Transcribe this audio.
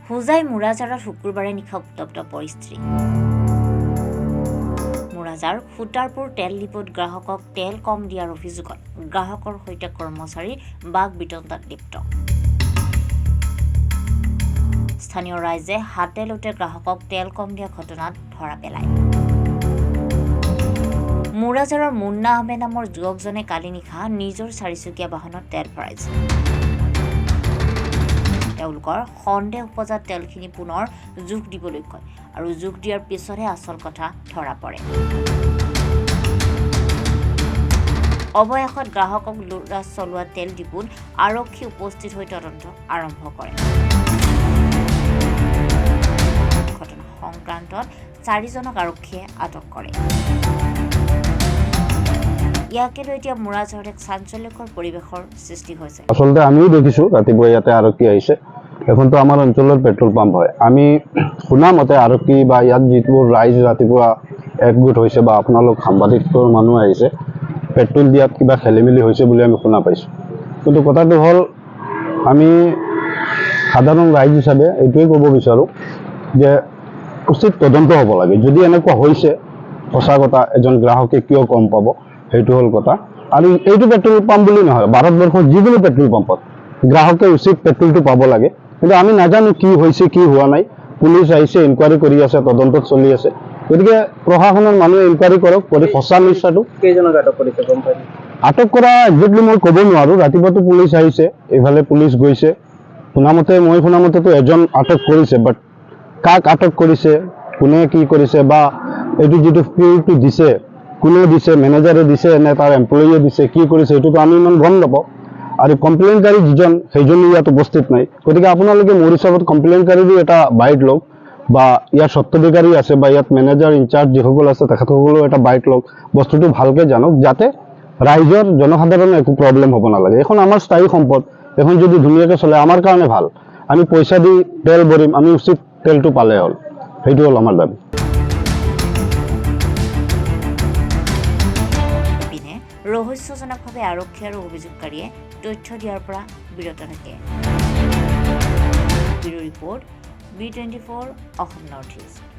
হোজাই মুৰাজাৰত শুকুৰবাৰে নিশা উত্তপ্ত পৰিস্থিতি। মুৰাজাৰ খুটাৰপুৰ তেল ডিপোত গ্ৰাহকক তেল কম দিয়াৰ অভিযোগত গ্ৰাহকৰ সৈতে কৰ্মচাৰী বাক বিতণ্ডাত লিপ্ত। স্থানীয় ৰাইজে হাতে লোটে গ্ৰাহকক তেল কম দিয়া ঘটনাত ধৰা পেলায়। মুৰাজাৰৰ মুন্না আহমেদ নামৰ যুৱকজনে কালি নিশা নিজৰ চাৰিচকীয়া বাহনত তেল ভৰাইছিল। তেওঁলোকৰ সন্দেহ উপজাত তেলখিনি পুনৰ জোখ দিবলৈ কয় আৰু জোখ দিয়াৰ পিছতহে আচল কথা ধৰা পৰে। অৱশেষত গ্ৰাহকক লুটাছ চলোৱা তেল ডিপোত আৰক্ষী উপস্থিত হৈ তদন্ত আৰম্ভ কৰে। ঘটনা সংক্ৰান্তত 4জনক আৰক্ষীয়ে আটক কৰে। ইয়াকে লৈ এতিয়া মুৰাজাৰত এক চাঞ্চল্যকৰ পৰিৱেশৰ সৃষ্টি হৈছে। আচলতে আমিও দেখিছোঁ ৰাতিপুৱা ইয়াতে আৰক্ষী আহিছে। এখনতো আমাৰ অঞ্চলৰ পেট্ৰল পাম্প হয়। আমি শুনা মতে আৰক্ষী বা ইয়াত যিবোৰ ৰাইজ ৰাতিপুৱা একগোট হৈছে বা আপোনালোক সাংবাদিকৰ মানুহ আহিছে, পেট্ৰল দিয়াত কিবা খেলিমেলি হৈছে বুলি আমি শুনা পাইছোঁ। কিন্তু কথাটো হ'ল, আমি সাধাৰণ ৰাইজ হিচাপে এইটোৱে ক'ব বিচাৰোঁ যে উচিত তদন্ত হ'ব লাগে। যদি এনেকুৱা হৈছে, সঁচা কথা, এজন গ্ৰাহকে কিয় কম পাব, সেইটো হ'ল কথা। আৰু এইটো পেট্ৰল পাম্প বুলি নহয়, ভাৰতবৰ্ষৰ যিকোনো পেট্ৰল পাম্পত গ্ৰাহকে উচিত পেট্ৰলটো পাব লাগে। কিন্তু আমি নাজানো কি হৈছে, কি হোৱা নাই। পুলিচ আহিছে, ইনকুৱাৰী কৰি আছে, তদন্তত চলি আছে। গতিকে প্ৰশাসনৰ মানুহে ইনকুৱাৰী কৰক, কৰি সঁচা মিছাটো। কেইজনক আটক কৰিছে গম পাই? আটক কৰা একজেক্টলি মই ক'ব নোৱাৰোঁ। ৰাতিপুৱাতো পুলিচ আহিছে, এইফালে পুলিচ গৈছে। মই শুনামতেতো এজন আটক কৰিছে, বাট কাক আটক কৰিছে, কোনে কি কৰিছে, বা এইটো যিটো ফিউটো দিছে, কোনে দিছে, মেনেজাৰে দিছে নে তাৰ এমপ্লয়ীয়ে দিছে, কি কৰিছে, এইটোতো আমি ইমান গম নাপাওঁ। আৰু কমপ্লেইনকাৰী যিজন, সেইজনো ইয়াত উপস্থিত নাই। গতিকে আপোনালোকে মোৰ হিচাপত কমপ্লেইনকাৰীৰো এটা বাইট লওক, বা ইয়াৰ স্বত্বাধিকাৰী আছে বা ইয়াত মেনেজাৰ ইনচাৰ্জ যিসকল আছে তেখেতসকলেও এটা বাইট লওক, বস্তুটো ভালকৈ জানক, যাতে ৰাইজৰ জনসাধাৰণৰ একো প্ৰব্লেম হ'ব নালাগে। এখন আমাৰ স্থায়ী সম্পদ, এখন যদি ধুনীয়াকৈ চলে আমাৰ কাৰণে ভাল। আমি পইচা দি তেল ভৰিম, আমি উচিত তেলটো পালে হ'ল, সেইটো হ'ল আমাৰ দাবী। ৰহস্যজনকভাৱে আৰক্ষী আৰু অভিযোগকাৰীয়ে তথ্য দিয়াৰ পৰা বিৰত থাকে। Bureau report, B24 Assam north east.